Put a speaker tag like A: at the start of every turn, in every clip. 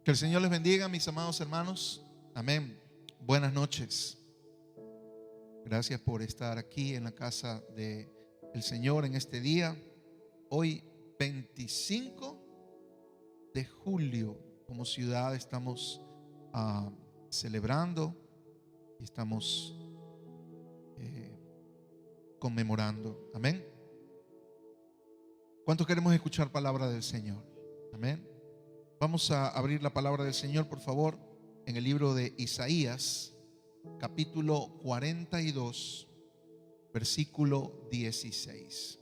A: Que el Señor les bendiga, mis amados hermanos. Amén. Buenas noches. Gracias por estar aquí en la casa del Señor en este día. Hoy 25 de julio, como ciudad estamos celebrando y estamos conmemorando. Amén. ¿Cuántos queremos escuchar palabra del Señor? Amén. Vamos a abrir la palabra del Señor, por favor, en el libro de Isaías, capítulo 42, versículo 16.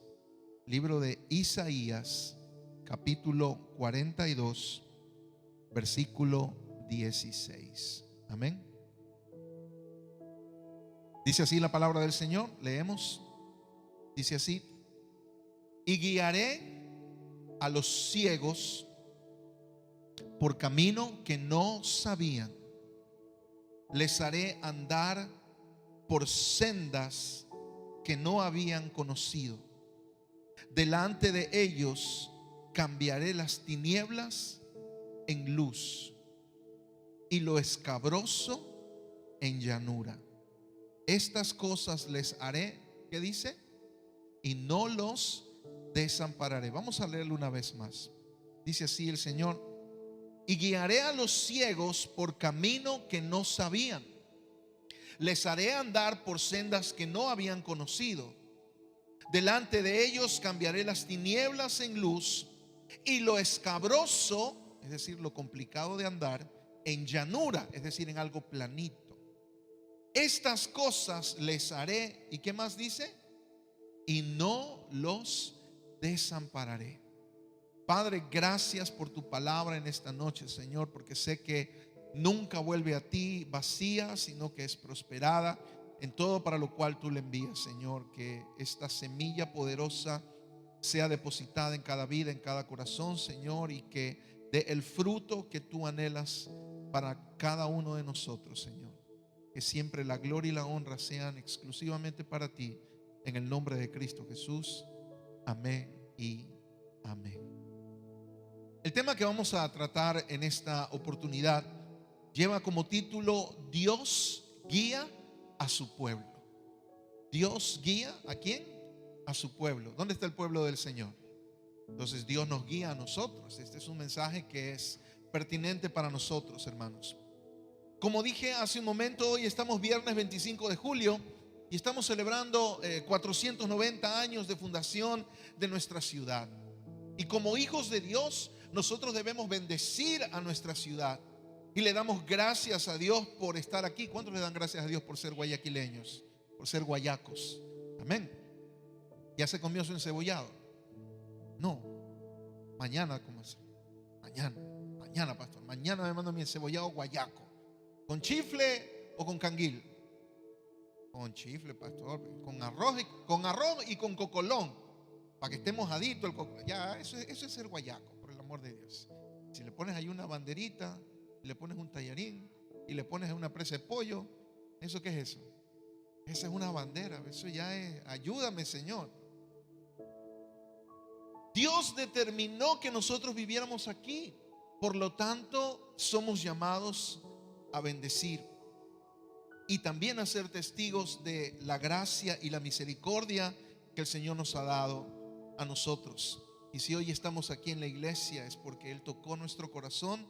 A: Libro de Isaías, capítulo 42, versículo 16. Amén. Dice así la palabra del Señor. Leemos. Dice así: y guiaré a los ciegos por camino que no sabían, les haré andar por sendas que no habían conocido. Delante de ellos cambiaré las tinieblas en luz y lo escabroso en llanura. Estas cosas les haré, ¿qué dice? Y no los desampararé. Vamos a leerlo una vez más. Dice así el Señor: y guiaré a los ciegos por camino que no sabían, les haré andar por sendas que no habían conocido. Delante de ellos cambiaré las tinieblas en luz y lo escabroso, es decir, lo complicado de andar, en llanura, es decir, en algo planito. Estas cosas les haré, ¿y qué más dice? Y no los desampararé. Padre, gracias por tu palabra en esta noche, Señor, porque sé que nunca vuelve a ti vacía, sino que es prosperada en todo para lo cual tú le envías, Señor. Que esta semilla poderosa sea depositada en cada vida, en cada corazón, Señor, y que dé el fruto que tú anhelas para cada uno de nosotros, Señor. Que siempre la gloria y la honra sean exclusivamente para ti, en el nombre de Cristo Jesús. Amén y amén. El tema que vamos a tratar en esta oportunidad lleva como título: Dios guía a su pueblo. Dios guía ¿a quién? A su pueblo. ¿Dónde está el pueblo del Señor? Entonces Dios nos guía a nosotros. Este es un mensaje que es pertinente para nosotros, hermanos. Como dije hace un momento, hoy estamos viernes 25 de julio y estamos celebrando 490 años de fundación de nuestra ciudad. Y como hijos de Dios, nosotros debemos bendecir a nuestra ciudad. Y le damos gracias a Dios por estar aquí. ¿Cuántos le dan gracias a Dios por ser guayaquileños? Por ser guayacos. Amén. ¿Ya se comió su encebollado? No. Mañana, ¿cómo es? Mañana, pastor. Mañana me mando mi encebollado guayaco. ¿Con chifle o con canguil? Con chifle, pastor. Con arroz y con cocolón. Para que esté mojadito ya, eso es ser guayaco, por el amor de Dios. Si le pones ahí una banderita, le pones un tallarín y le pones una presa de pollo, ¿eso qué es eso? Esa es una bandera. Eso ya es: ayúdame, Señor. Dios determinó que nosotros viviéramos aquí. Por lo tanto, somos llamados a bendecir y también a ser testigos de la gracia y la misericordia que el Señor nos ha dado a nosotros. Y si hoy estamos aquí en la iglesia es porque Él tocó nuestro corazón,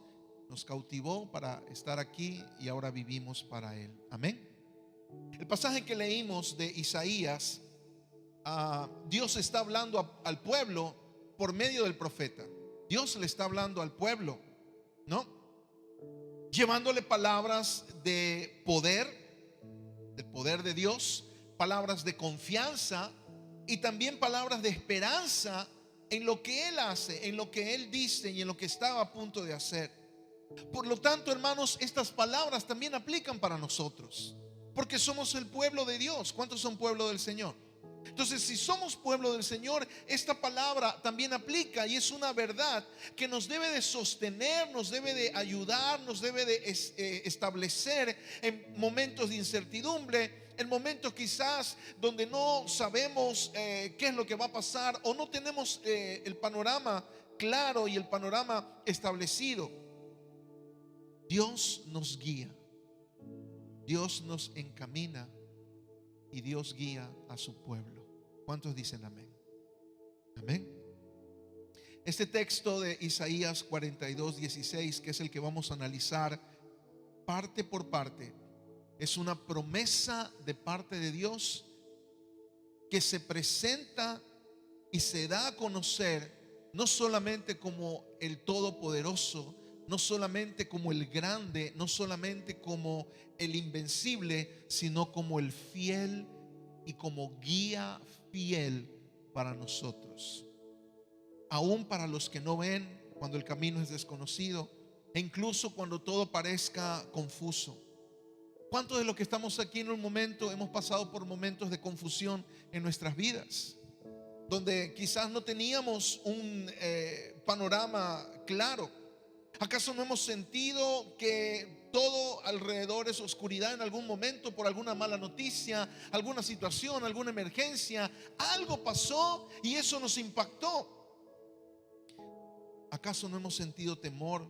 A: nos cautivó para estar aquí y ahora vivimos para Él. Amén. El pasaje que leímos de Isaías, Dios está hablando al pueblo por medio del profeta. Dios le está hablando al pueblo, ¿no? Llevándole palabras de poder, del poder de Dios, palabras de confianza y también palabras de esperanza en lo que Él hace, en lo que Él dice y en lo que estaba a punto de hacer. Por lo tanto, hermanos, estas palabras también aplican para nosotros, porque somos el pueblo de Dios. ¿Cuántos son pueblo del Señor? Entonces, si somos pueblo del Señor, esta palabra también aplica y es una verdad que nos debe de sostener, nos debe de ayudar, nos debe de establecer en momentos de incertidumbre, en momentos quizás donde no sabemos qué es lo que va a pasar o no tenemos el panorama claro y el panorama establecido. Dios nos guía, Dios nos encamina y Dios guía a su pueblo. ¿Cuántos dicen amén? Amén. Este texto de Isaías 42:16, que es el que vamos a analizar parte por parte, es una promesa de parte de Dios que se presenta y se da a conocer no solamente como el Todopoderoso, no solamente como el grande, no solamente como el invencible, sino como el fiel y como guía fiel para nosotros. Aún para los que no ven, cuando el camino es desconocido, e incluso cuando todo parezca confuso. ¿Cuántos de los que estamos aquí en un momento hemos pasado por momentos de confusión en nuestras vidas? Donde quizás no teníamos un panorama claro. ¿Acaso no hemos sentido que todo alrededor es oscuridad en algún momento por alguna mala noticia, alguna situación, alguna emergencia? Algo pasó y eso nos impactó. ¿Acaso no hemos sentido temor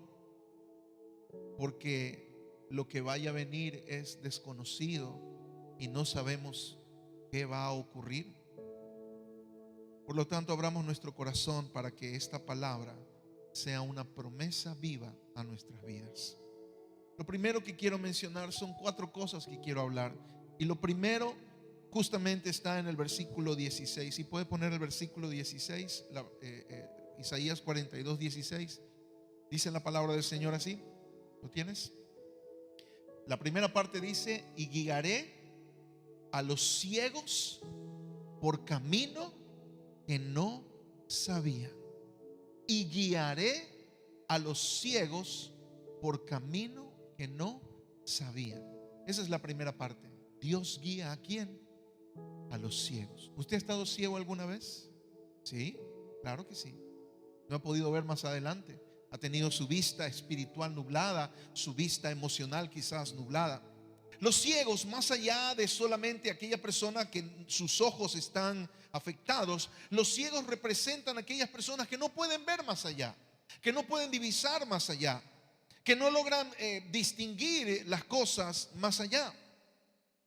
A: porque lo que vaya a venir es desconocido y no sabemos qué va a ocurrir? Por lo tanto, abramos nuestro corazón para que esta palabra sea una promesa viva a nuestras vidas. Lo primero que quiero mencionar son 4 cosas que quiero hablar. Y lo primero justamente está en el versículo 16. Si puede poner el versículo 16, Isaías 42:16. Dice la palabra del Señor así. ¿Lo tienes? La primera parte dice: y guiaré a los ciegos por camino que no sabían. Y guiaré a los ciegos por camino que no sabían. Esa es la primera parte. Dios guía ¿a quién? A los ciegos. ¿Usted ha estado ciego alguna vez? Sí, claro que sí. No ha podido ver más adelante. Ha tenido su vista espiritual nublada, su vista emocional quizás nublada. Los ciegos, más allá de solamente aquella persona que sus ojos están afectados, los ciegos representan a aquellas personas que no pueden ver más allá, que no pueden divisar más allá, que no logran distinguir las cosas más allá.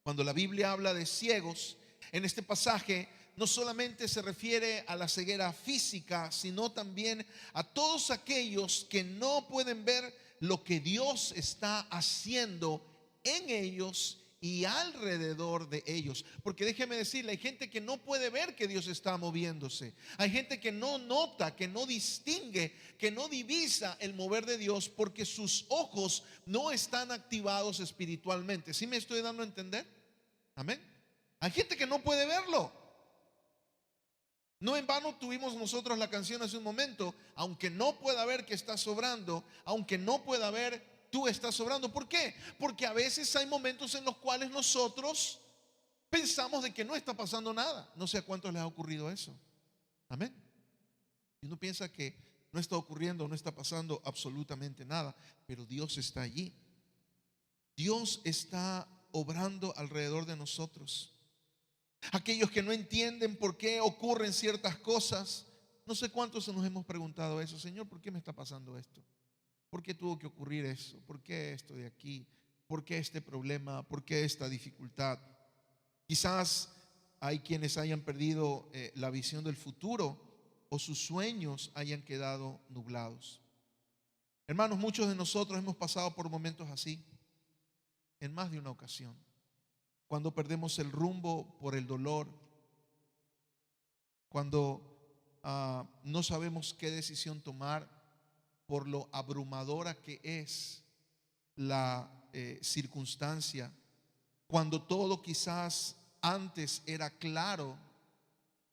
A: Cuando la Biblia habla de ciegos, en este pasaje no solamente se refiere a la ceguera física, sino también a todos aquellos que no pueden ver lo que Dios está haciendo en ellos y alrededor de ellos. Porque déjeme decirle, hay gente que no puede ver que Dios está moviéndose. Hay gente que no nota, que no distingue, que no divisa el mover de Dios porque sus ojos no están activados espiritualmente. ¿Sí me estoy dando a entender? Amén. Hay gente que no puede verlo. No en vano tuvimos nosotros la canción hace un momento: aunque no pueda ver que está sobrando, aunque no pueda ver, tú estás sobrando. ¿Por qué? Porque a veces hay momentos en los cuales nosotros pensamos de que no está pasando nada. No sé a cuántos les ha ocurrido eso. Amén. Y uno piensa que no está ocurriendo, no está pasando absolutamente nada, pero Dios está allí. Dios está obrando alrededor de nosotros. Aquellos que no entienden por qué ocurren ciertas cosas, no sé cuántos nos hemos preguntado eso: Señor, ¿por qué me está pasando esto? ¿Por qué tuvo que ocurrir eso? ¿Por qué esto de aquí? ¿Por qué este problema? ¿Por qué esta dificultad? Quizás hay quienes hayan perdido la visión del futuro, o sus sueños hayan quedado nublados. Hermanos, muchos de nosotros hemos pasado por momentos así en más de una ocasión. Cuando perdemos el rumbo por el dolor, cuando no sabemos qué decisión tomar por lo abrumadora que es la circunstancia, cuando todo quizás antes era claro,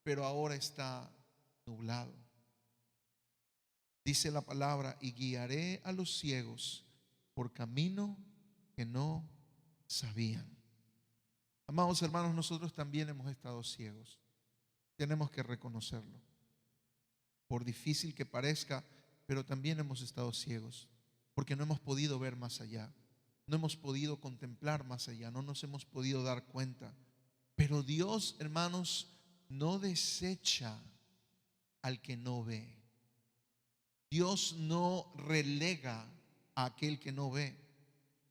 A: pero ahora está nublado. Dice la palabra: y guiaré a los ciegos por camino que no sabían. Amados hermanos, nosotros también hemos estado ciegos. Tenemos que reconocerlo. Por difícil que parezca, pero también hemos estado ciegos, porque no hemos podido ver más allá, no hemos podido contemplar más allá, no nos hemos podido dar cuenta. Pero Dios, hermanos, no desecha al que no ve. Dios no relega a aquel que no ve.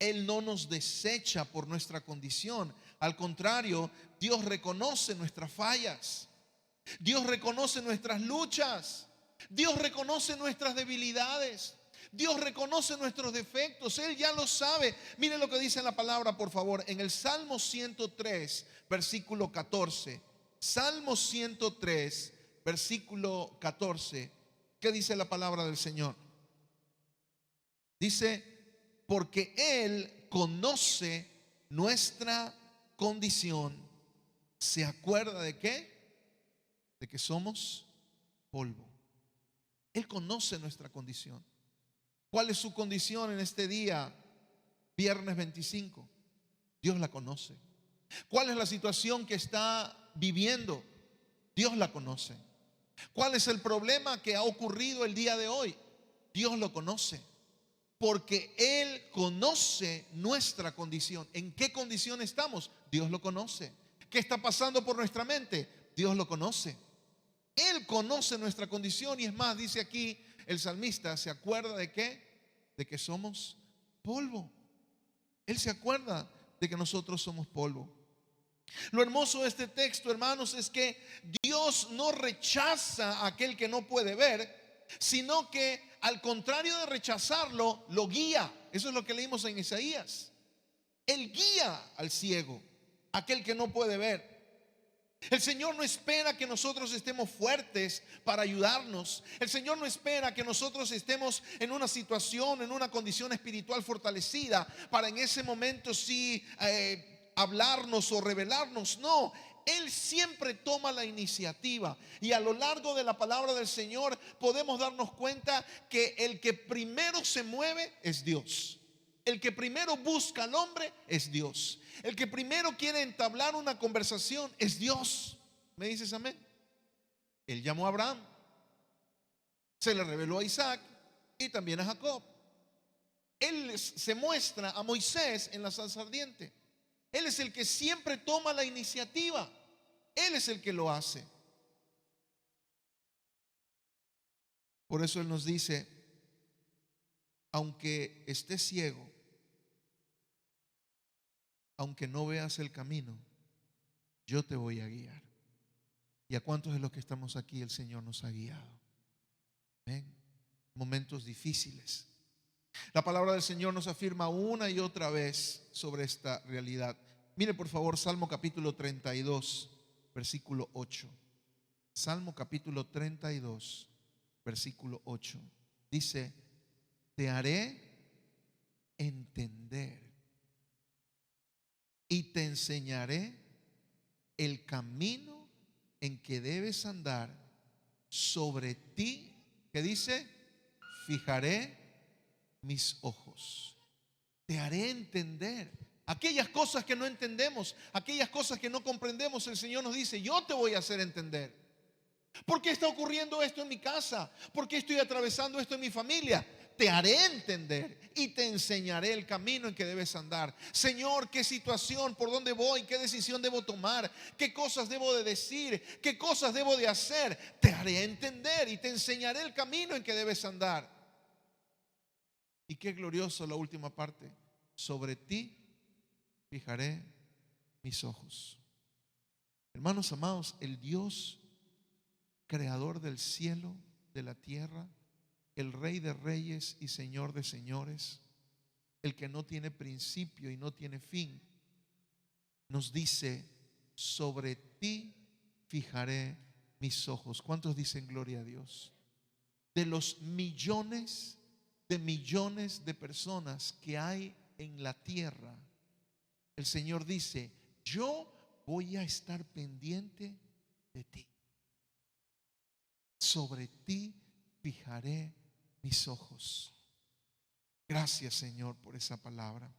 A: Él no nos desecha por nuestra condición. Al contrario, Dios reconoce nuestras fallas. Dios reconoce nuestras luchas. Dios reconoce nuestras debilidades. Dios reconoce nuestros defectos. Él ya lo sabe. Miren lo que dice la palabra, por favor, en el Salmo 103, versículo 14. Salmo 103, versículo 14. ¿Qué dice la palabra del Señor? Dice: porque Él conoce nuestra condición. ¿Se acuerda de qué? De que somos polvo. Él conoce nuestra condición. ¿Cuál es su condición en este día, viernes 25? Dios la conoce. ¿Cuál es la situación que está viviendo? Dios la conoce. ¿Cuál es el problema que ha ocurrido el día de hoy? Dios lo conoce. Porque Él conoce nuestra condición. ¿En qué condición estamos? Dios lo conoce. ¿Qué está pasando por nuestra mente? Dios lo conoce. Él conoce nuestra condición. Y es más, dice aquí el salmista, ¿se acuerda de qué? De que somos polvo. Él se acuerda de que nosotros somos polvo. Lo hermoso de este texto, hermanos, es que Dios no rechaza a aquel que no puede ver, sino que al contrario de rechazarlo, lo guía. Eso es lo que leímos en Isaías. Él guía al ciego, aquel que no puede ver. El Señor no espera que nosotros estemos fuertes para ayudarnos. El Señor no espera que nosotros estemos en una situación, en una condición espiritual fortalecida para en ese momento sí hablarnos o revelarnos. No, Él siempre toma la iniciativa. Y a lo largo de la palabra del Señor podemos darnos cuenta que el que primero se mueve es Dios. El que primero busca al hombre es Dios. El que primero quiere entablar una conversación es Dios. ¿Me dices amén? Él llamó a Abraham, se le reveló a Isaac y también a Jacob. Él se muestra a Moisés en la zarza ardiente. Él es el que siempre toma la iniciativa. Él es el que lo hace. Por eso Él nos dice: aunque estés ciego, aunque no veas el camino, yo te voy a guiar. ¿Y a cuántos de los que estamos aquí el Señor nos ha guiado? ¿Ven? Momentos difíciles. La palabra del Señor nos afirma una y otra vez sobre esta realidad. Mire por favor Salmo capítulo 32, versículo 8. Salmo capítulo 32, versículo 8. Dice: te haré entender y te enseñaré el camino en que debes andar. Sobre ti, ¿qué dice? Fijaré mis ojos. Te haré entender aquellas cosas que no entendemos, aquellas cosas que no comprendemos. El Señor nos dice: yo te voy a hacer entender. ¿Por qué está ocurriendo esto en mi casa? ¿Por qué estoy atravesando esto en mi familia? Te haré entender y te enseñaré el camino en que debes andar. Señor, ¿qué situación? ¿Por dónde voy? ¿Qué decisión debo tomar? ¿Qué cosas debo de decir? ¿Qué cosas debo de hacer? Te haré entender y te enseñaré el camino en que debes andar. Y qué glorioso la última parte: sobre ti fijaré mis ojos. Hermanos amados, el Dios creador del cielo, de la tierra, el Rey de reyes y Señor de señores, el que no tiene principio y no tiene fin, nos dice: sobre ti fijaré mis ojos. ¿Cuántos dicen gloria a Dios? De los millones de personas que hay en la tierra, el Señor dice: yo voy a estar pendiente de ti. Sobre ti fijaré mis ojos. Gracias, Señor, por esa palabra.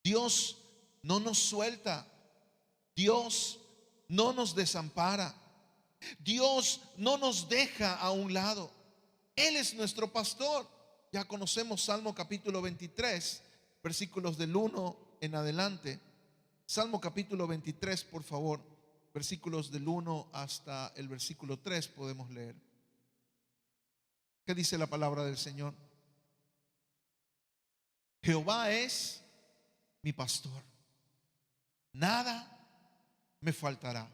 A: Dios no nos suelta. Dios no nos desampara. Dios no nos deja a un lado. Él es nuestro pastor. Ya conocemos Salmo capítulo 23, versículos del 1 en adelante. Salmo capítulo 23, por favor, versículos del 1 hasta el versículo 3 podemos leer. ¿Qué dice la palabra del Señor? Jehová es mi pastor, nada me faltará.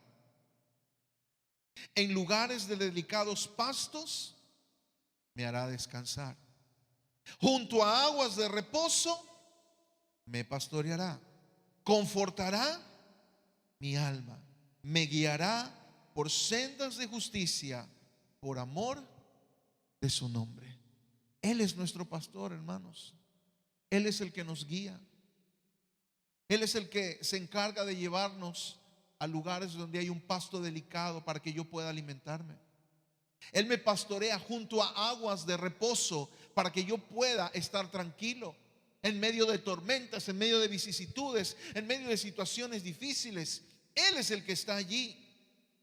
A: En lugares de delicados pastos me hará descansar. Junto a aguas de reposo me pastoreará. Confortará mi alma. Me guiará por sendas de justicia por amor de su nombre. Él es nuestro pastor, hermanos. Él es el que nos guía. Él es el que se encarga de llevarnos a lugares donde hay un pasto delicado para que yo pueda alimentarme. Él me pastorea junto a aguas de reposo para que yo pueda estar tranquilo en medio de tormentas, en medio de vicisitudes, en medio de situaciones difíciles. Él es el que está allí.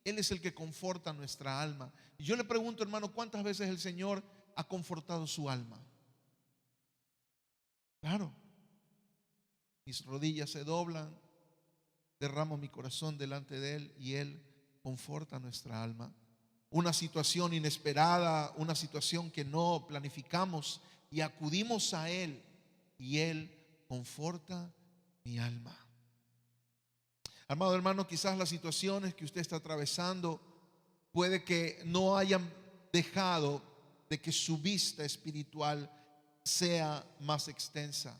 A: Él es el que conforta nuestra alma. Y yo le pregunto, hermano, ¿cuántas veces el Señor ha confortado su alma? Claro. Mis rodillas se doblan, derramo mi corazón delante de Él y Él conforta nuestra alma. Una situación inesperada, una situación que no planificamos y acudimos a Él y Él conforta mi alma. Amado hermano, quizás las situaciones que usted está atravesando puede que no hayan dejado de que su vista espiritual sea más extensa.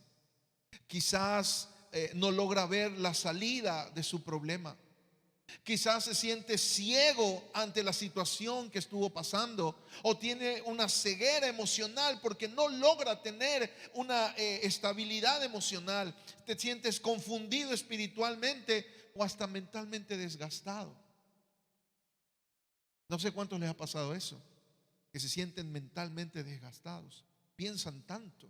A: Quizás no logra ver la salida de su problema. Quizás se siente ciego ante la situación que estuvo pasando, o tiene una ceguera emocional porque no logra tener una estabilidad emocional. Te sientes confundido espiritualmente o hasta mentalmente desgastado. No sé cuántos les ha pasado eso, que se sienten mentalmente desgastados, piensan tanto,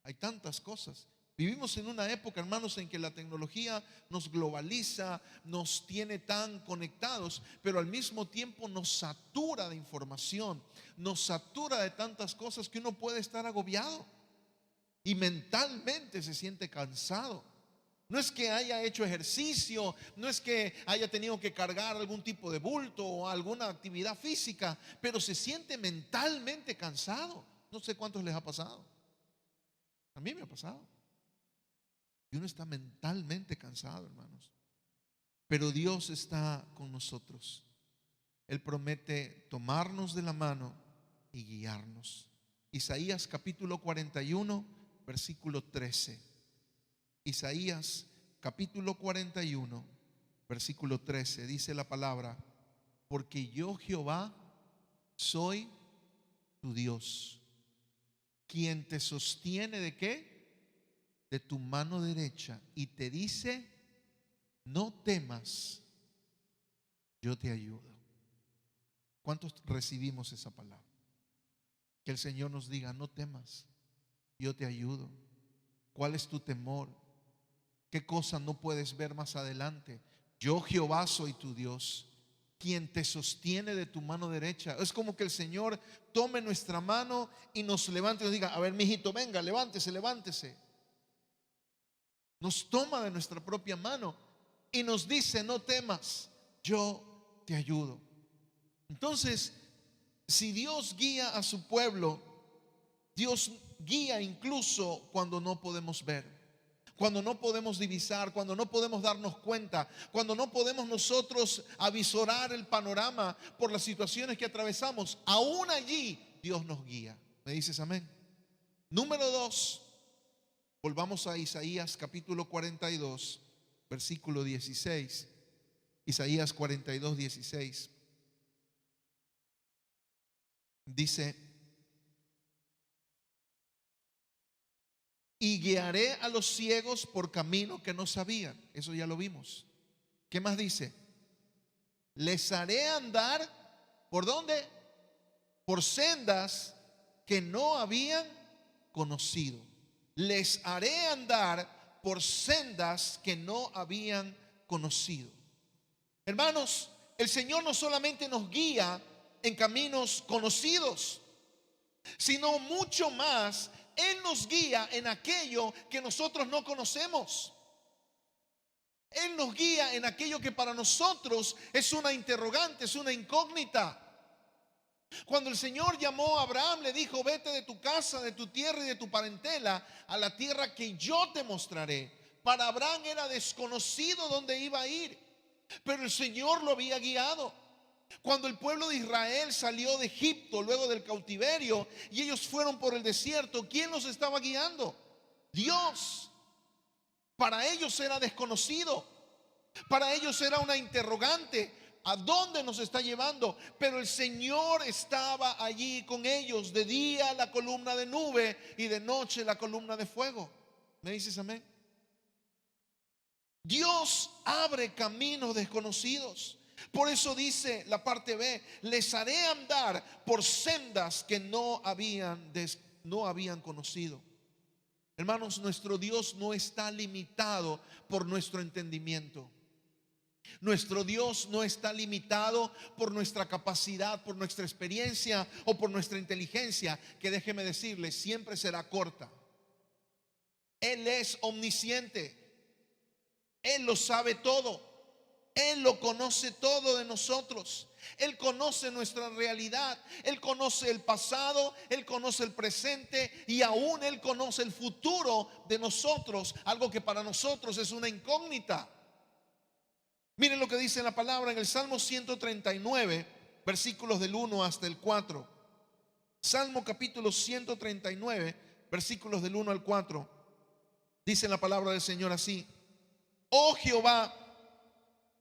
A: hay tantas cosas. Vivimos en una época, hermanos, en que la tecnología nos globaliza, nos tiene tan conectados, pero al mismo tiempo nos satura de información, nos satura de tantas cosas que uno puede estar agobiado y mentalmente se siente cansado. No es que haya hecho ejercicio, no es que haya tenido que cargar algún tipo de bulto o alguna actividad física, pero se siente mentalmente cansado. No sé cuántos les ha pasado. A mí me ha pasado. Y uno está mentalmente cansado, hermanos. Pero Dios está con nosotros. Él promete tomarnos de la mano y guiarnos. Isaías capítulo 41, versículo 13. Isaías capítulo 41, versículo 13. Dice la palabra: porque yo, Jehová, soy tu Dios, quien te sostiene ¿de qué? De tu mano derecha, y te dice: no temas, yo te ayudo. ¿Cuántos recibimos esa palabra? Que el Señor nos diga: no temas, yo te ayudo. ¿Cuál es tu temor? ¿Qué cosa no puedes ver más adelante? Yo, Jehová, soy tu Dios, quien te sostiene de tu mano derecha. Es como que el Señor tome nuestra mano y nos levante y nos diga: a ver, mijito, venga, levántese, levántese. Nos toma de nuestra propia mano y nos dice: no temas, yo te ayudo. Entonces, si Dios guía a su pueblo, Dios guía incluso cuando no podemos ver, cuando no podemos divisar, cuando no podemos darnos cuenta, cuando no podemos nosotros avisorar el panorama por las situaciones que atravesamos. Aún allí Dios nos guía. ¿Me dices amén? Número 2. Volvamos a Isaías capítulo 42, versículo 16. Isaías 42, 16. Dice: y guiaré a los ciegos por camino que no sabían. Eso ya lo vimos. ¿Qué más dice? Les haré andar, ¿por dónde? Por sendas que no habían conocido. Les haré andar por sendas que no habían conocido. Hermanos, el Señor no solamente nos guía en caminos conocidos, sino mucho más, Él nos guía en aquello que nosotros no conocemos. Él nos guía en aquello que para nosotros es una interrogante, es una incógnita. Cuando el Señor llamó a Abraham, le dijo: vete de tu casa, de tu tierra y de tu parentela a la tierra que yo te mostraré. Para Abraham era desconocido dónde iba a ir, pero el Señor lo había guiado. Cuando el pueblo de Israel salió de Egipto luego del cautiverio y ellos fueron por el desierto, ¿quién los estaba guiando? Dios. Para ellos era desconocido, para ellos era una interrogante: ¿a dónde nos está llevando? Pero el Señor estaba allí con ellos, de día la columna de nube y de noche la columna de fuego. ¿Me dices amén? Dios abre caminos desconocidos. Por eso dice la parte B: les haré andar por sendas que no habían conocido. Hermanos, nuestro Dios no está limitado por nuestro entendimiento. Nuestro Dios no está limitado por nuestra capacidad, por nuestra experiencia o por nuestra inteligencia, que déjeme decirle, siempre será corta. Él es omnisciente. Él lo sabe todo. Él lo conoce todo de nosotros. Él conoce nuestra realidad. Él conoce el pasado, Él conoce el presente y aún Él conoce el futuro de nosotros, algo que para nosotros es una incógnita. Miren lo que dice la palabra en el Salmo 139, versículos del 1 hasta el 4. Salmo capítulo 139, versículos del 1 al 4. Dice la palabra del Señor así: oh Jehová,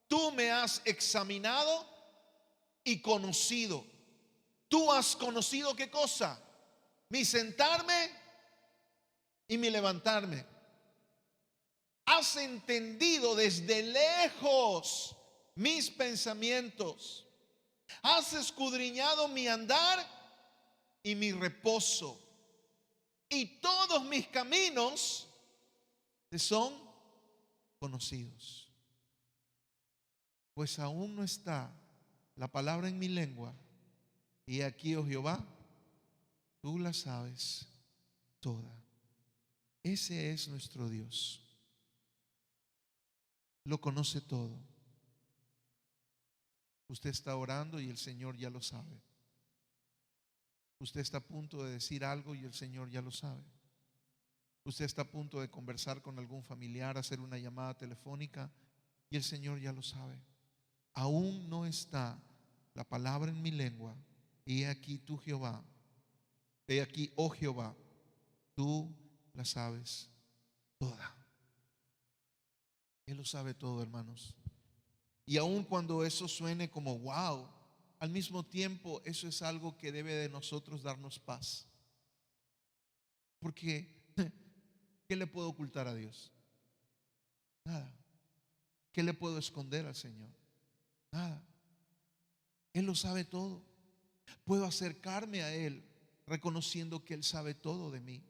A: tú me has examinado y conocido. Tú has conocido ¿qué cosa? Mi sentarme y mi levantarme. Has entendido desde lejos mis pensamientos. Has escudriñado mi andar y mi reposo. Y todos mis caminos te son conocidos. Pues aún no está la palabra en mi lengua, y aquí, oh Jehová, tú la sabes toda. Ese es nuestro Dios. Lo conoce todo. Usted está orando y el Señor ya lo sabe. Usted está a punto de decir algo y el Señor ya lo sabe. Usted está a punto de conversar con algún familiar, hacer una llamada telefónica y el Señor ya lo sabe. Aún no está la palabra en mi lengua, y he aquí tú, Jehová, he aquí, oh Jehová, tú la sabes toda. Él lo sabe todo, hermanos. Y aun cuando eso suene como wow, al mismo tiempo eso es algo que debe de nosotros darnos paz. Porque ¿qué le puedo ocultar a Dios? Nada. ¿Qué le puedo esconder al Señor? Nada. Él lo sabe todo. Puedo acercarme a Él reconociendo que Él sabe todo de mí.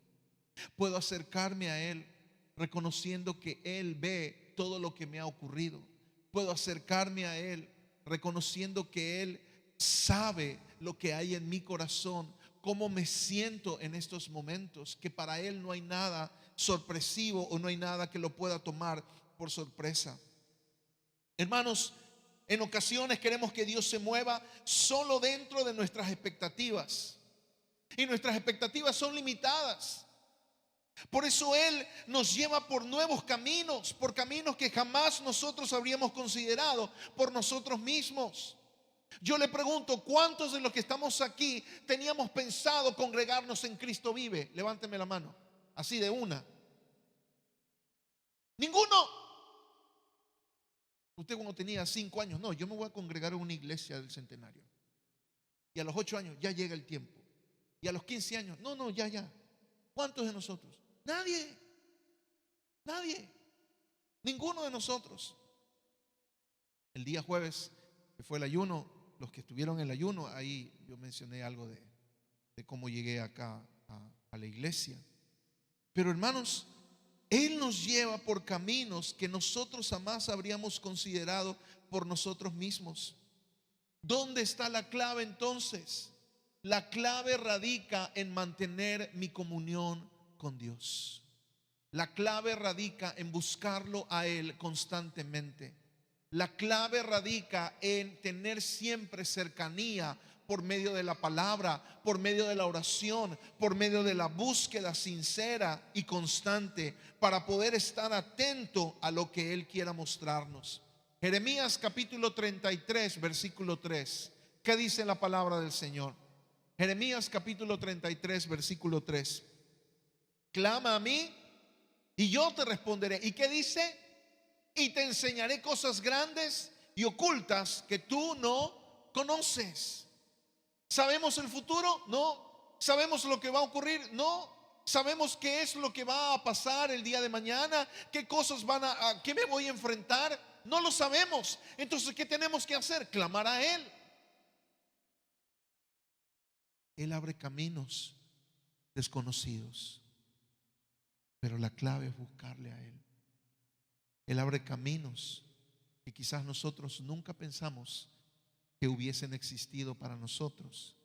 A: Puedo acercarme a Él reconociendo que Él ve todo lo que me ha ocurrido. Puedo acercarme a Él reconociendo que Él sabe lo que hay en mi corazón, cómo me siento en estos momentos, que para Él no hay nada sorpresivo o no hay nada que lo pueda tomar por sorpresa. Hermanos, en ocasiones queremos que Dios se mueva solo dentro de nuestras expectativas, y nuestras expectativas son limitadas. Por eso Él nos lleva por nuevos caminos, por caminos que jamás nosotros habríamos considerado por nosotros mismos. Yo le pregunto, ¿cuántos de los que estamos aquí teníamos pensado congregarnos en Cristo Vive? Levánteme la mano, así de una. Ninguno. Usted cuando tenía 5 años, no, yo me voy a congregar en una iglesia del centenario. Y a los 8 años ya llega el tiempo. Y a los 15 años, no, ya. ¿Cuántos de nosotros? Nadie. Ninguno de nosotros. El día jueves, que fue el ayuno, los que estuvieron en el ayuno, ahí yo mencioné algo de cómo llegué acá a la iglesia. Pero hermanos, Él nos lleva por caminos que nosotros jamás habríamos considerado por nosotros mismos. ¿Dónde está la clave entonces? La clave radica en mantener mi comunión con Dios. La clave radica en buscarlo a Él constantemente. La clave radica en tener siempre cercanía por medio de la palabra, por medio de la oración, por medio de la búsqueda sincera y constante para poder estar atento a lo que Él quiera mostrarnos. Jeremías capítulo 33, versículo 3. ¿Qué dice la palabra del Señor? Jeremías capítulo 33, versículo 3. Clama a mí y yo te responderé. ¿Y qué dice? Y te enseñaré cosas grandes y ocultas que tú no conoces. ¿Sabemos el futuro? No. ¿Sabemos lo que va a ocurrir? No. ¿Sabemos qué es lo que va a pasar el día de mañana? ¿Qué cosas a qué me voy a enfrentar? No lo sabemos. Entonces, ¿qué tenemos que hacer? Clamar a Él. Él abre caminos desconocidos, pero la clave es buscarle a Él. Él abre caminos que quizás nosotros nunca pensamos que hubiesen existido para nosotros,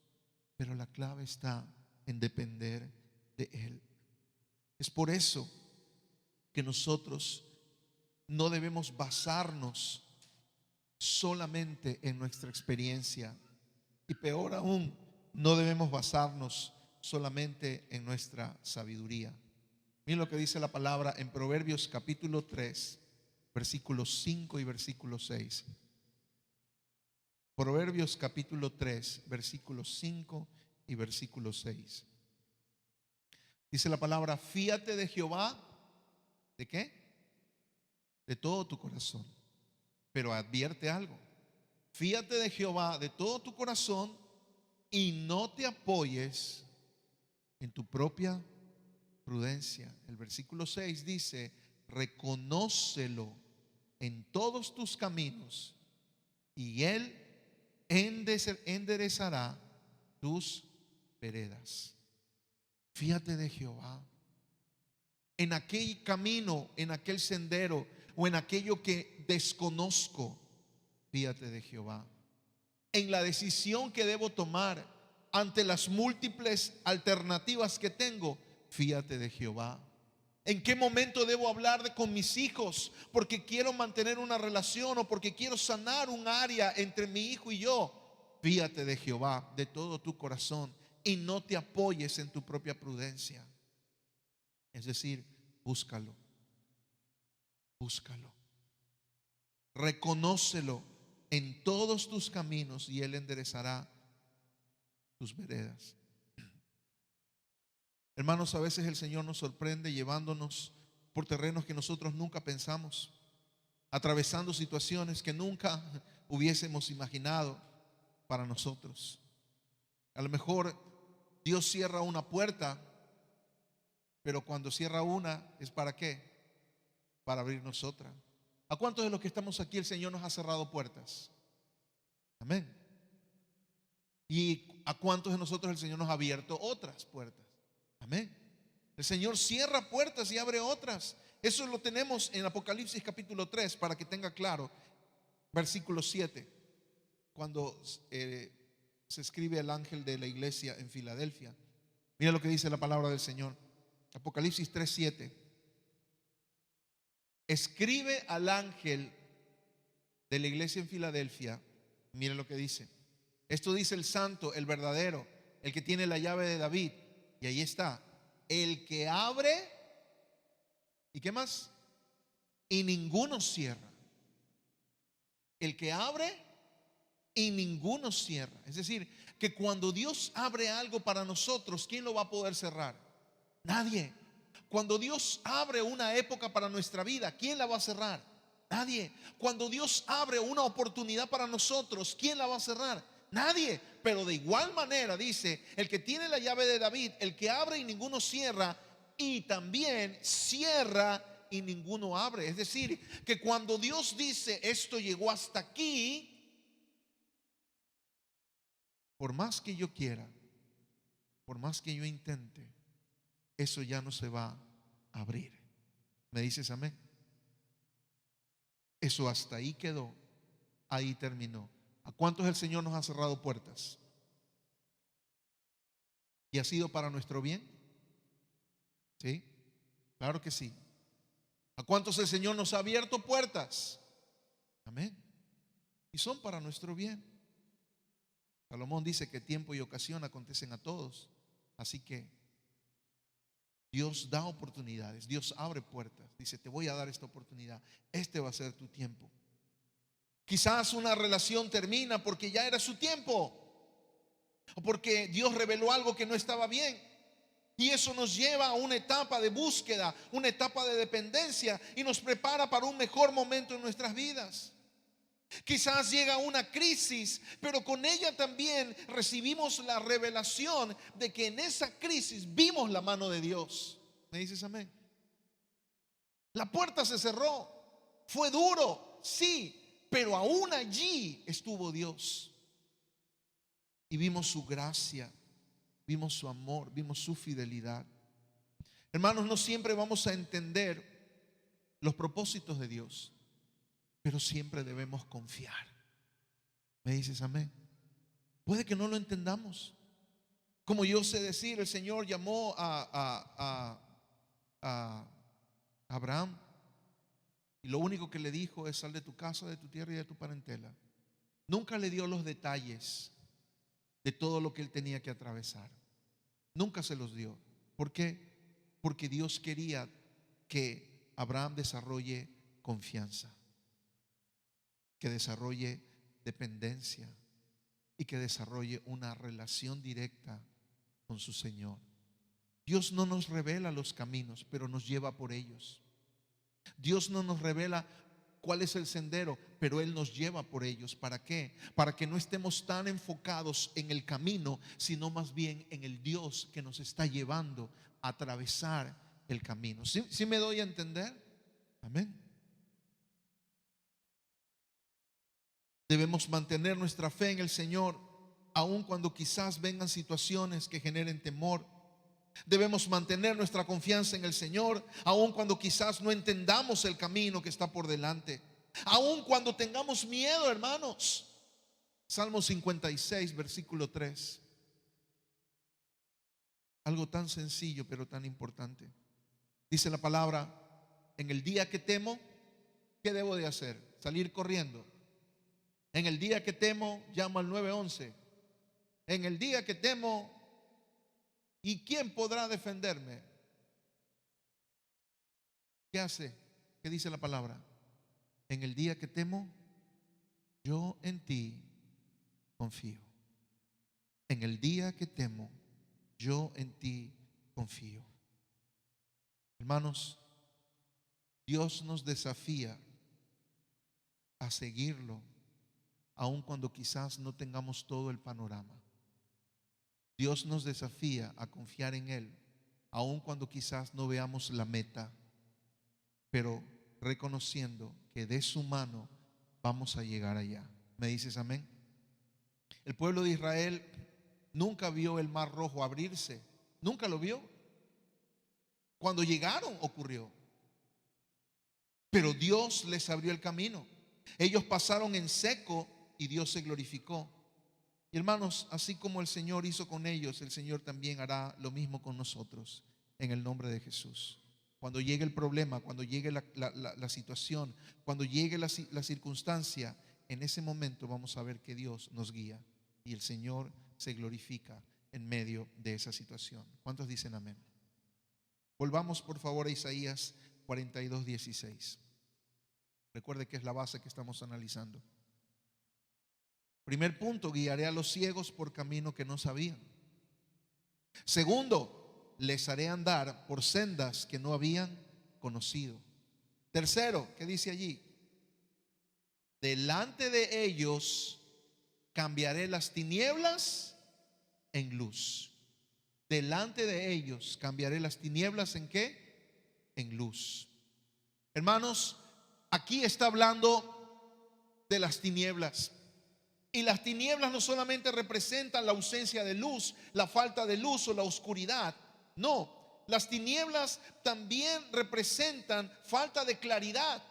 A: pero la clave está en depender de Él. Es por eso que nosotros no debemos basarnos solamente en nuestra experiencia, y peor aún, no debemos basarnos solamente en nuestra sabiduría. Miren lo que dice la palabra en Proverbios capítulo 3, versículos 5 y versículo 6. Proverbios capítulo 3, versículos 5 y versículo 6. Dice la palabra: fíate de Jehová. ¿De qué? De todo tu corazón. Pero advierte algo: fíate de Jehová de todo tu corazón y no te apoyes en tu propia prudencia. El versículo 6 dice: reconócelo en todos tus caminos y Él enderezará tus veredas. Fíjate de Jehová en aquel camino, en aquel sendero o en aquello que desconozco. Fíjate de Jehová en la decisión que debo tomar ante las múltiples alternativas que tengo. Fíjate de Jehová. ¿En qué momento debo hablar con mis hijos porque quiero mantener una relación o porque quiero sanar un área entre mi hijo y yo? Fíjate de Jehová de todo tu corazón y no te apoyes en tu propia prudencia. Es decir, búscalo, búscalo, reconócelo en todos tus caminos y Él enderezará tus veredas. Hermanos, a veces el Señor nos sorprende llevándonos por terrenos que nosotros nunca pensamos, atravesando situaciones que nunca hubiésemos imaginado para nosotros. A lo mejor Dios cierra una puerta, pero cuando cierra una, ¿es para qué? Para abrirnos otra. ¿A cuántos de los que estamos aquí el Señor nos ha cerrado puertas? Amén. ¿Y a cuántos de nosotros el Señor nos ha abierto otras puertas? Amén. El Señor cierra puertas y abre otras. Eso lo tenemos en Apocalipsis capítulo 3, para que tenga claro, versículo 7, cuando se escribe al ángel de la iglesia en Filadelfia. Mira lo que dice la palabra del Señor. Apocalipsis 3, 7. Escribe al ángel de la iglesia en Filadelfia. Mira lo que dice. Esto dice el santo, el verdadero, el que tiene la llave de David. Y ahí está: el que abre, ¿y qué más? Y ninguno cierra. El que abre y ninguno cierra. Es decir, que cuando Dios abre algo para nosotros, ¿quién lo va a poder cerrar? Nadie. Cuando Dios abre una época para nuestra vida, ¿quién la va a cerrar? Nadie. Cuando Dios abre una oportunidad para nosotros, ¿quién la va a cerrar? Nadie. Pero de igual manera dice: el que tiene la llave de David, el que abre y ninguno cierra, y también cierra y ninguno abre. Es decir, que cuando Dios dice esto llegó hasta aquí, por más que yo quiera, por más que yo intente, eso ya no se va a abrir. ¿Me dices amén? Eso hasta ahí quedó, ahí terminó. ¿A cuántos el Señor nos ha cerrado puertas? ¿Y ha sido para nuestro bien? ¿Sí? Claro que sí. ¿A cuántos el Señor nos ha abierto puertas? Amén. Y son para nuestro bien. Salomón dice que tiempo y ocasión acontecen a todos. Así que Dios da oportunidades, Dios abre puertas. Dice, te voy a dar esta oportunidad. Este va a ser tu tiempo. Quizás una relación termina porque ya era su tiempo, o porque Dios reveló algo que no estaba bien. Y eso nos lleva a una etapa de búsqueda, una etapa de dependencia, y nos prepara para un mejor momento en nuestras vidas. Quizás llega una crisis, pero con ella también recibimos la revelación de que en esa crisis vimos la mano de Dios. ¿Me dices amén? La puerta se cerró, fue duro, sí, pero aún allí estuvo Dios. Y vimos su gracia, vimos su amor, vimos su fidelidad. Hermanos, no siempre vamos a entender los propósitos de Dios, pero siempre debemos confiar. ¿Me dices amén? Puede que no lo entendamos. Como yo sé decir, el Señor llamó a Abraham, y lo único que le dijo es: sal de tu casa, de tu tierra y de tu parentela. Nunca le dio los detalles de todo lo que él tenía que atravesar. Nunca se los dio. ¿Por qué? Porque Dios quería que Abraham desarrolle confianza, que desarrolle dependencia y que desarrolle una relación directa con su Señor. Dios no nos revela los caminos, pero nos lleva por ellos. Dios no nos revela cuál es el sendero, pero Él nos lleva por ellos. ¿Para qué? Para que no estemos tan enfocados en el camino, sino más bien en el Dios que nos está llevando a atravesar el camino. ¿Sí me doy a entender? Amén. Debemos mantener nuestra fe en el Señor, aun cuando quizás vengan situaciones que generen temor. Debemos mantener nuestra confianza en el Señor, aun cuando quizás no entendamos el camino que está por delante, aun cuando tengamos miedo, hermanos. Salmo 56, versículo 3. Algo tan sencillo pero tan importante. Dice la palabra: en el día que temo, ¿qué debo de hacer? Salir corriendo. En el día que temo, llamo al 911. En el día que temo, ¿y quién podrá defenderme? ¿Qué hace? ¿Qué dice la palabra? En el día que temo, yo en ti confío. En el día que temo, yo en ti confío. Hermanos, Dios nos desafía a seguirlo, aun cuando quizás no tengamos todo el panorama. Dios nos desafía a confiar en Él, aun cuando quizás no veamos la meta, pero reconociendo que de su mano vamos a llegar allá. ¿Me dices amén? El pueblo de Israel nunca vio el mar rojo abrirse, nunca lo vio. Cuando llegaron ocurrió, pero Dios les abrió el camino. Ellos pasaron en seco y Dios se glorificó. Y hermanos, así como el Señor hizo con ellos, el Señor también hará lo mismo con nosotros, en el nombre de Jesús. Cuando llegue el problema, cuando llegue la situación, cuando llegue la circunstancia, en ese momento vamos a ver que Dios nos guía y el Señor se glorifica en medio de esa situación. ¿Cuántos dicen amén? Volvamos por favor a Isaías 42, 16. Recuerde que es la base que estamos analizando. Primer punto: guiaré a los ciegos por camino que no sabían. Segundo, les haré andar por sendas que no habían conocido. Tercero, ¿qué dice allí? Delante de ellos cambiaré las tinieblas en luz. Delante de ellos cambiaré las tinieblas ¿en qué? En luz. Hermanos, aquí está hablando de las tinieblas. Y las tinieblas no solamente representan la ausencia de luz, la falta de luz o la oscuridad. No, las tinieblas también representan falta de claridad.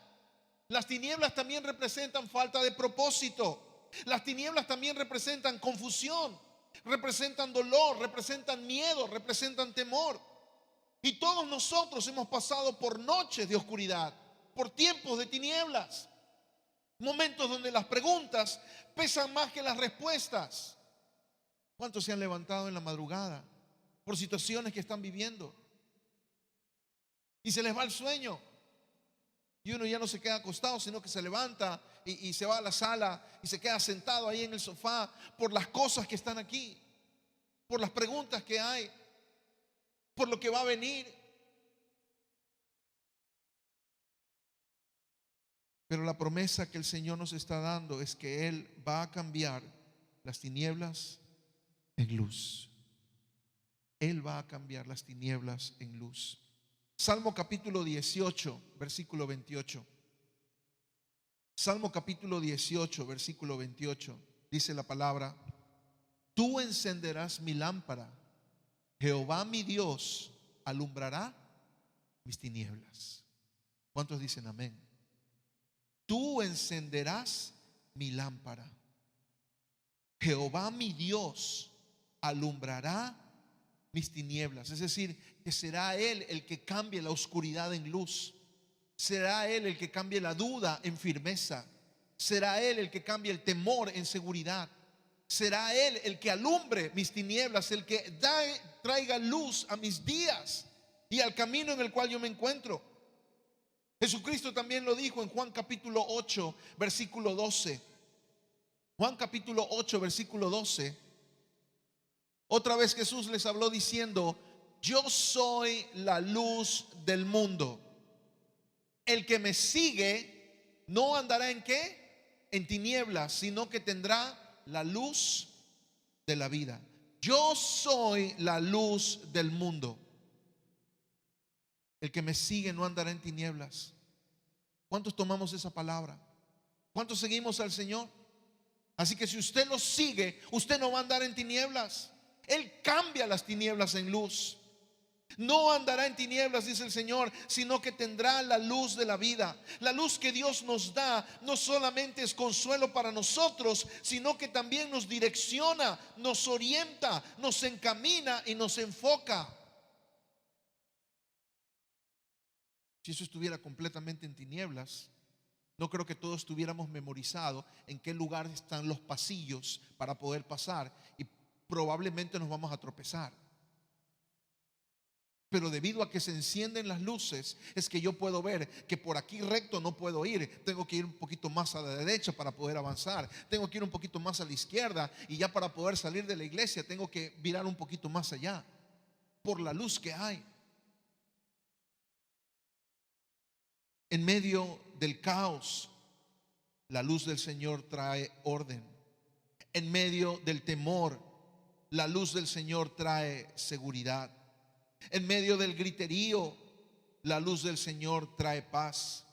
A: Las tinieblas también representan falta de propósito. Las tinieblas también representan confusión, representan dolor, representan miedo, representan temor. Y todos nosotros hemos pasado por noches de oscuridad, por tiempos de tinieblas. Momentos donde las preguntas pesan más que las respuestas. ¿Cuántos se han levantado en la madrugada por situaciones que están viviendo y se les va el sueño? Y uno ya no se queda acostado, sino que se levanta y se va a la sala y se queda sentado ahí en el sofá por las cosas que están aquí, por las preguntas que hay, por lo que va a venir. Pero la promesa que el Señor nos está dando es que Él va a cambiar las tinieblas en luz. Él va a cambiar las tinieblas en luz. Salmo capítulo 18, versículo 28. Salmo capítulo 18, versículo 28. Dice la palabra: tú encenderás mi lámpara, Jehová mi Dios alumbrará mis tinieblas. ¿Cuántos dicen amén? Tú encenderás mi lámpara, Jehová mi Dios alumbrará mis tinieblas. Es decir, que será Él el que cambie la oscuridad en luz. Será Él el que cambie la duda en firmeza. Será Él el que cambie el temor en seguridad. Será Él el que alumbre mis tinieblas, el que traiga luz a mis días y al camino en el cual yo me encuentro. Jesucristo también lo dijo en Juan capítulo 8, versículo 12. Juan capítulo 8, versículo 12. Otra vez Jesús les habló diciendo: yo soy la luz del mundo. El que me sigue no andará ¿en qué? En tinieblas, sino que tendrá la luz de la vida. Yo soy la luz del mundo. El que me sigue no andará en tinieblas. ¿Cuántos tomamos esa palabra? ¿Cuántos seguimos al Señor? Así que si usted lo sigue, usted no va a andar en tinieblas. Él cambia las tinieblas en luz. No andará en tinieblas, dice el Señor, sino que tendrá la luz de la vida. La luz que Dios nos da no solamente es consuelo para nosotros, sino que también nos direcciona, nos orienta, nos encamina y nos enfoca. Si eso estuviera completamente en tinieblas, no creo que todos tuviéramos memorizado en qué lugar están los pasillos para poder pasar, y probablemente nos vamos a tropezar. Pero debido a que se encienden las luces, es que yo puedo ver que por aquí recto no puedo ir. Tengo que ir un poquito más a la derecha para poder avanzar. Tengo que ir un poquito más a la izquierda, y ya para poder salir de la iglesia tengo que virar un poquito más allá, por la luz que hay. En medio del caos, la luz del Señor trae orden. En medio del temor, la luz del Señor trae seguridad. En medio del griterío, la luz del Señor trae paz.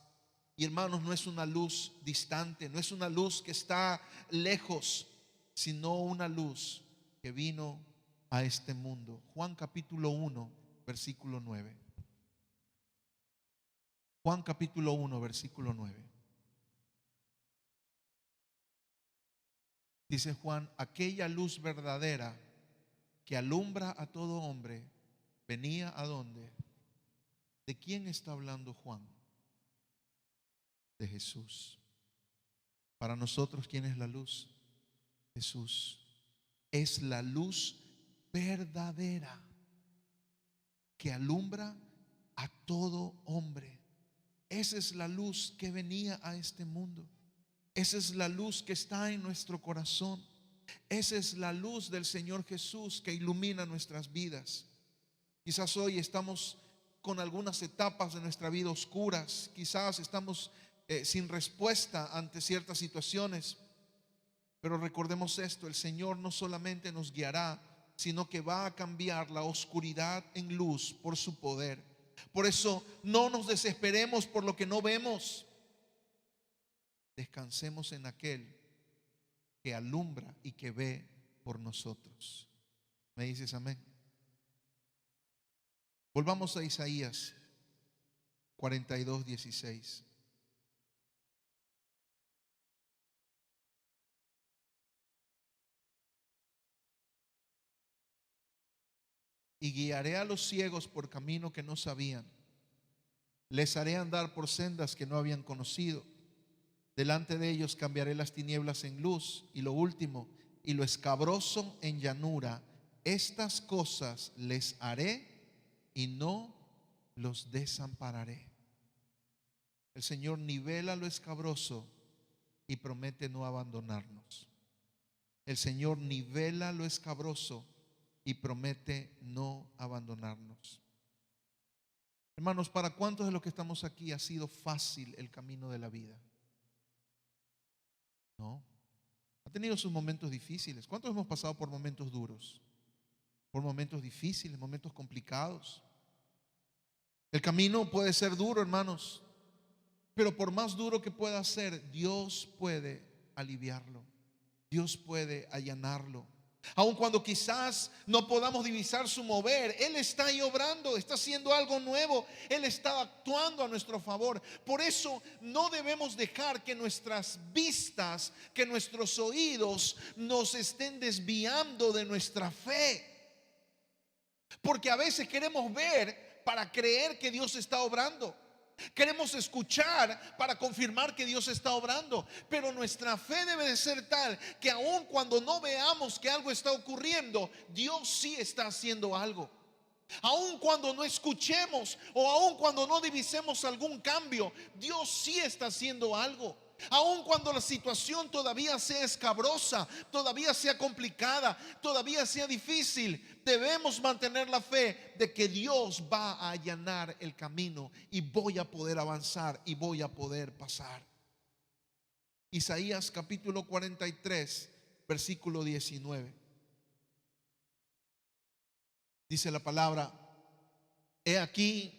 A: Y hermanos, no es una luz distante, no es una luz que está lejos, sino una luz que vino a este mundo. Juan capítulo 1, versículo 9. Juan capítulo 1, versículo 9. Dice Juan: aquella luz verdadera que alumbra a todo hombre venía ¿a dónde? ¿De quién está hablando Juan? De Jesús. Para nosotros, ¿quién es la luz? Jesús. Es la luz verdadera que alumbra a todo hombre. Esa es la luz que venía a este mundo. Esa es la luz que está en nuestro corazón. Esa es la luz del Señor Jesús que ilumina nuestras vidas. Quizás hoy estamos con algunas etapas de nuestra vida oscuras. Quizás estamos sin respuesta ante ciertas situaciones. Pero recordemos esto: el Señor no solamente nos guiará, sino que va a cambiar la oscuridad en luz por su poder. Por eso no nos desesperemos por lo que no vemos. Descansemos en aquel que alumbra y que ve por nosotros. ¿Me dices amén? Volvamos a Isaías 42, 16. Y guiaré a los ciegos por camino que no sabían. Les haré andar por sendas que no habían conocido. Delante de ellos cambiaré las tinieblas en luz. Y lo último, y lo escabroso en llanura. Estas cosas les haré y no los desampararé. El Señor nivela lo escabroso y promete no abandonarnos. El Señor nivela lo escabroso y promete no abandonarnos. Hermanos, ¿para cuántos de los que estamos aquí ha sido fácil el camino de la vida? No. Ha tenido sus momentos difíciles. ¿Cuántos hemos pasado por momentos duros? Por momentos difíciles, momentos complicados. El camino puede ser duro, hermanos, pero por más duro que pueda ser, Dios puede aliviarlo. Dios puede allanarlo. Aun cuando quizás no podamos divisar su mover, Él está ahí obrando, está haciendo algo nuevo. Él está actuando a nuestro favor. Por eso no debemos dejar que nuestras vistas, que nuestros oídos nos estén desviando de nuestra fe. Porque a veces queremos ver para creer que Dios está obrando. Queremos escuchar para confirmar que Dios está obrando. Pero nuestra fe debe de ser tal que aun cuando no veamos que algo está ocurriendo, Dios sí está haciendo algo. Aun cuando no escuchemos o aun cuando no divisemos algún cambio, Dios sí está haciendo algo. Aun cuando la situación todavía sea escabrosa, todavía sea complicada, todavía sea difícil, debemos mantener la fe de que Dios va a allanar el camino y voy a poder avanzar y voy a poder pasar. Isaías capítulo 43, versículo 19. Dice la palabra: he aquí,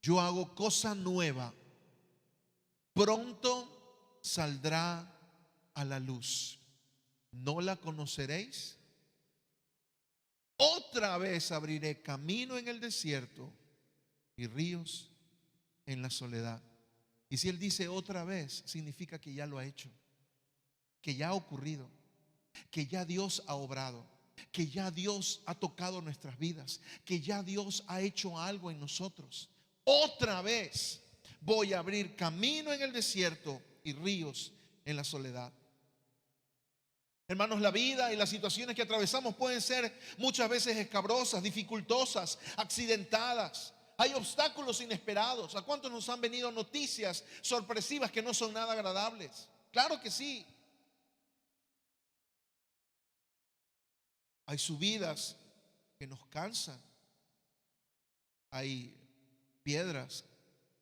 A: yo hago cosa nueva, pronto saldrá a la luz. ¿No la conoceréis? Otra vez abriré camino en el desierto y ríos en la soledad. Y si Él dice otra vez, significa que ya lo ha hecho, que ya ha ocurrido, que ya Dios ha obrado, que ya Dios ha tocado nuestras vidas, que ya Dios ha hecho algo en nosotros. Otra vez voy a abrir camino en el desierto y ríos en la soledad. Hermanos, la vida y las situaciones que atravesamos pueden ser muchas veces escabrosas, dificultosas, accidentadas. Hay obstáculos inesperados. ¿A cuántos nos han venido noticias sorpresivas que no son nada agradables? Claro que sí. Hay subidas que nos cansan. Hay piedras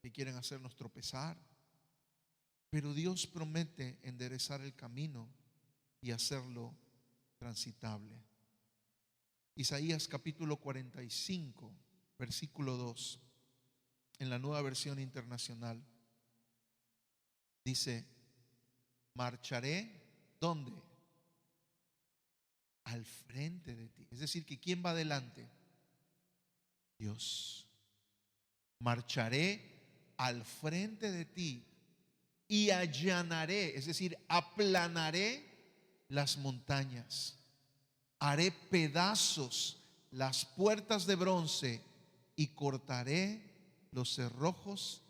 A: que quieren hacernos tropezar. Pero Dios promete enderezar el camino y hacerlo transitable. Isaías capítulo 45, versículo 2, en la Nueva Versión Internacional, dice: marcharé, ¿dónde? Al frente de ti. Es decir, que ¿quién va adelante? Dios. Marcharé al frente de ti y allanaré, es decir, aplanaré las montañas. Haré pedazos las puertas de bronce y cortaré los cerrojos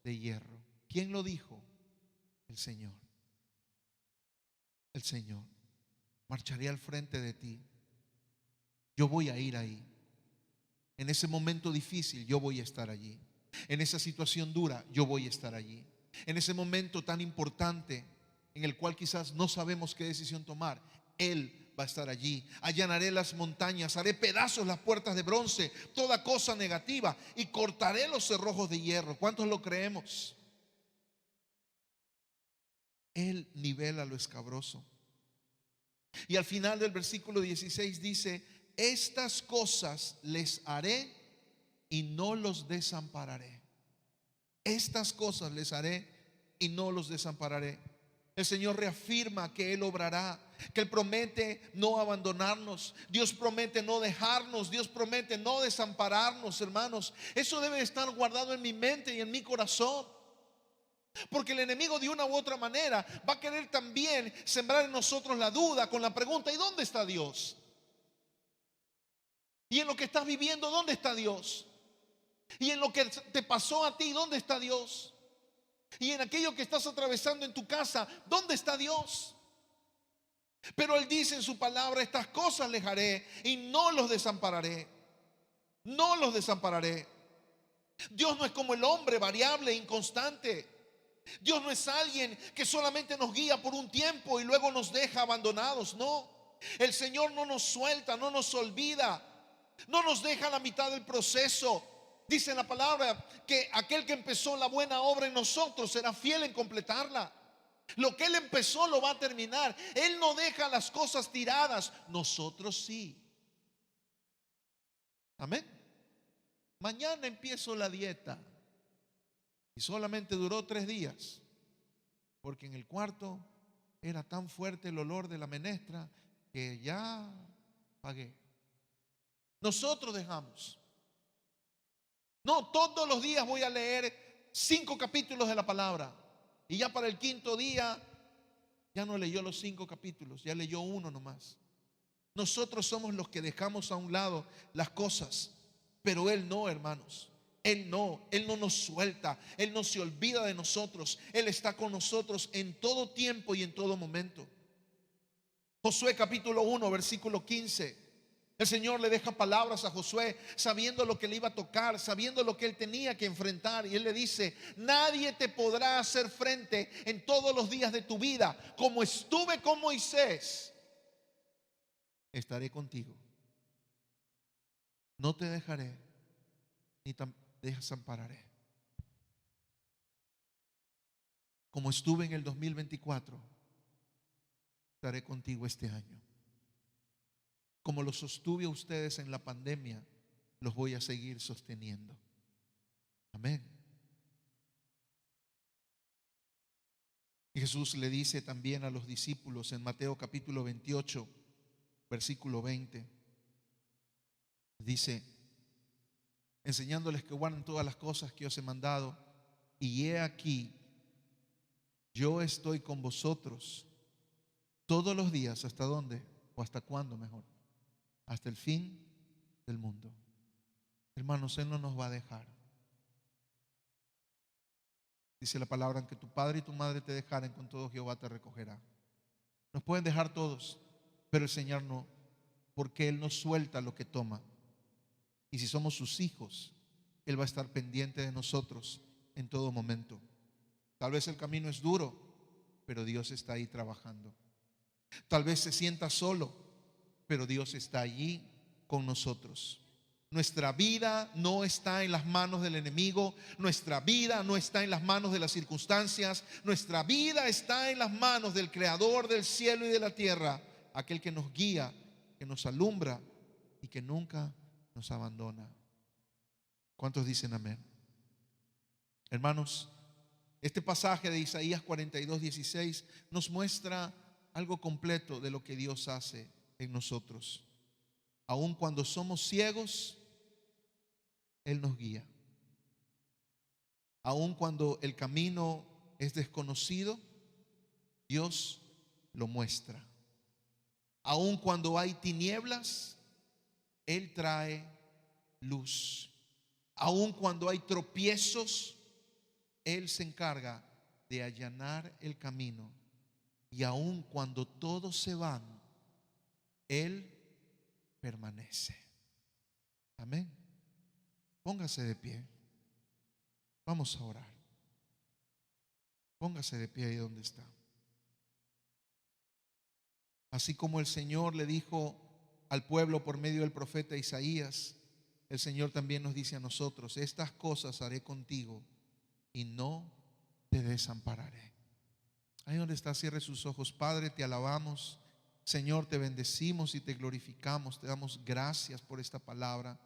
A: de hierro. ¿Quién lo dijo? El Señor. El Señor. Marcharé al frente de ti. Yo voy a ir ahí. En ese momento difícil yo voy a estar allí. En esa situación dura yo voy a estar allí. En ese momento tan importante en el cual quizás no sabemos qué decisión tomar, Él va a estar allí. Allanaré las montañas, haré pedazos las puertas de bronce, toda cosa negativa, y cortaré los cerrojos de hierro. ¿Cuántos lo creemos? Él nivela lo escabroso. Y al final del versículo 16 dice: estas cosas les haré y no los desampararé. Estas cosas les haré y no los desampararé. El Señor reafirma que Él obrará, que Él promete no abandonarnos. Dios promete no dejarnos. Dios promete no desampararnos, hermanos. Eso debe estar guardado en mi mente y en mi corazón. Porque el enemigo de una u otra manera va a querer también sembrar en nosotros la duda con la pregunta: ¿y dónde está Dios? Y en lo que estás viviendo, ¿dónde está Dios? Y en lo que te pasó a ti, ¿dónde está Dios? Y en aquello que estás atravesando en tu casa, ¿dónde está Dios? Pero Él dice en su palabra: estas cosas les haré y no los desampararé. No los desampararé. Dios no es como el hombre, variable, inconstante. Dios no es alguien que solamente nos guía por un tiempo y luego nos deja abandonados. No, el Señor no nos suelta, no nos olvida, no nos deja a la mitad del proceso. Dice en la palabra que aquel que empezó la buena obra en nosotros será fiel en completarla. Lo que Él empezó lo va a terminar. Él no deja las cosas tiradas, nosotros sí. Amén. Mañana empiezo la dieta y solamente duró 3 días, porque en el cuarto era tan fuerte el olor de la menestra que ya pagué. Nosotros dejamos. No, todos los días voy a leer 5 capítulos de la palabra, y ya para el 5.º día ya no leyó los 5 capítulos, ya leyó uno nomás. Nosotros somos los que dejamos a un lado las cosas, pero Él no, hermanos. Él no nos suelta, Él no se olvida de nosotros. Él está con nosotros en todo tiempo y en todo momento. Josué capítulo 1 versículo 15. El Señor le deja palabras a Josué, sabiendo lo que le iba a tocar, sabiendo lo que él tenía que enfrentar. Y Él le dice: nadie te podrá hacer frente en todos los días de tu vida. Como estuve con Moisés, estaré contigo. No te dejaré ni te desampararé. Como estuve en el 2024, estaré contigo este año. Como los sostuve a ustedes en la pandemia, los voy a seguir sosteniendo. Amén. Y Jesús le dice también a los discípulos en Mateo capítulo 28, versículo 20. Dice, enseñándoles que guarden todas las cosas que os he mandado. Y he aquí, yo estoy con vosotros todos los días. ¿Hasta dónde? ¿O hasta cuándo mejor? Hasta el fin del mundo. Hermanos, Él no nos va a dejar. Dice la palabra: que tu padre y tu madre te dejaren, con todo Jehová te recogerá. Nos pueden dejar todos, pero el Señor no, porque Él no suelta lo que toma. Y si somos sus hijos, Él va a estar pendiente de nosotros en todo momento. Tal vez el camino es duro, pero Dios está ahí trabajando. Tal vez se sienta solo, pero Dios está allí con nosotros. Nuestra vida no está en las manos del enemigo. Nuestra vida no está en las manos de las circunstancias. Nuestra vida está en las manos del Creador del cielo y de la tierra, aquel que nos guía, que nos alumbra y que nunca nos abandona. ¿Cuántos dicen amén? Hermanos, este pasaje de Isaías 42:16 nos muestra algo completo de lo que Dios hace en nosotros. Aun cuando somos ciegos, Él nos guía. Aun cuando el camino es desconocido, Dios lo muestra. Aun cuando hay tinieblas, Él trae luz. Aun cuando hay tropiezos, Él se encarga de allanar el camino. Y aun cuando todos se van, Él permanece. Amén. Póngase de pie. Vamos a orar. Póngase de pie ahí donde está. Así como el Señor le dijo al pueblo por medio del profeta Isaías, el Señor también nos dice a nosotros: estas cosas haré contigo y no te desampararé. Ahí donde está, cierre sus ojos. Padre, te alabamos. Señor, te bendecimos y te glorificamos. Te damos gracias por esta palabra.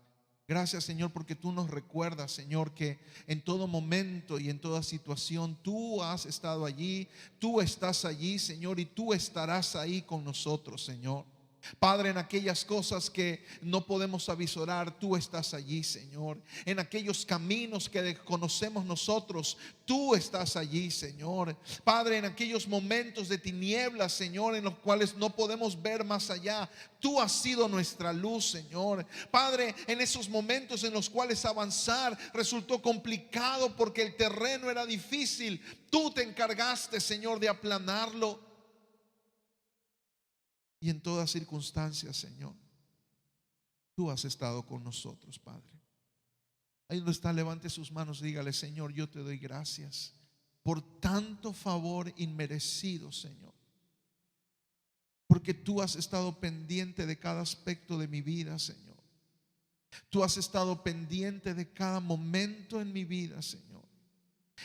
A: Gracias, Señor, porque tú nos recuerdas, Señor, que en todo momento y en toda situación tú has estado allí, tú estás allí, Señor, y tú estarás ahí con nosotros, Señor. Padre, en aquellas cosas que no podemos avisorar, tú estás allí, Señor. En aquellos caminos que desconocemos nosotros, tú estás allí, Señor. Padre, en aquellos momentos de tinieblas, Señor, en los cuales no podemos ver más allá, tú has sido nuestra luz, Señor. Padre, en esos momentos en los cuales avanzar resultó complicado porque el terreno era difícil, tú te encargaste, Señor, de aplanarlo. y en todas circunstancias, Señor, tú has estado con nosotros, Padre. Ahí donde está, levante sus manos y dígale: Señor, yo te doy gracias por tanto favor inmerecido, Señor, porque tú has estado pendiente de cada aspecto de mi vida, Señor. Tú has estado pendiente de cada momento en mi vida, Señor.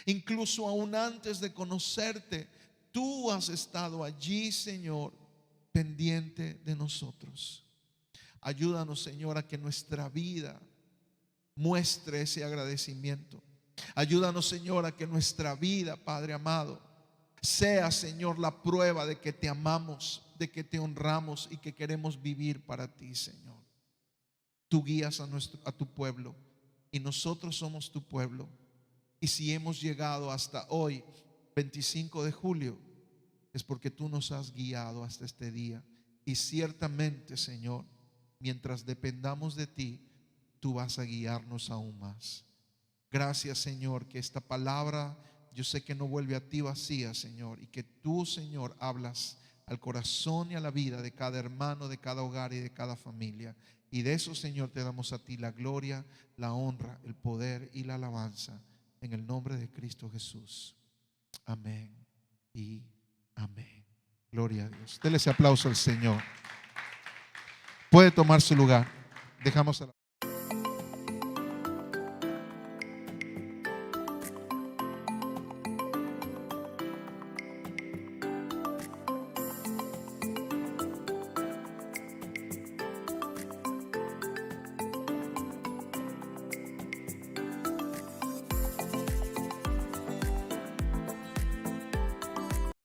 A: Incluso aún antes de conocerte, tú has estado allí, Señor, pendiente de nosotros. Ayúdanos, Señor, a que nuestra vida muestre ese agradecimiento. Ayúdanos, Señor, a que nuestra vida, Padre amado, sea, Señor, la prueba de que te amamos, de que te honramos y que queremos vivir para ti, Señor. Tú guías a tu pueblo y nosotros somos tu pueblo. Y si hemos llegado hasta hoy, 25 de julio, es porque tú nos has guiado hasta este día. Y ciertamente, Señor, mientras dependamos de ti, tú vas a guiarnos aún más. Gracias, Señor, que esta palabra yo sé que no vuelve a ti vacía, Señor, y que tú, Señor, hablas al corazón y a la vida de cada hermano, de cada hogar y de cada familia. Y de eso, Señor, te damos a ti la gloria, la honra, el poder y la alabanza, en el nombre de Cristo Jesús. Amén y amén. Gloria a Dios. Dele ese aplauso al Señor. Puede tomar su lugar. Dejamos a la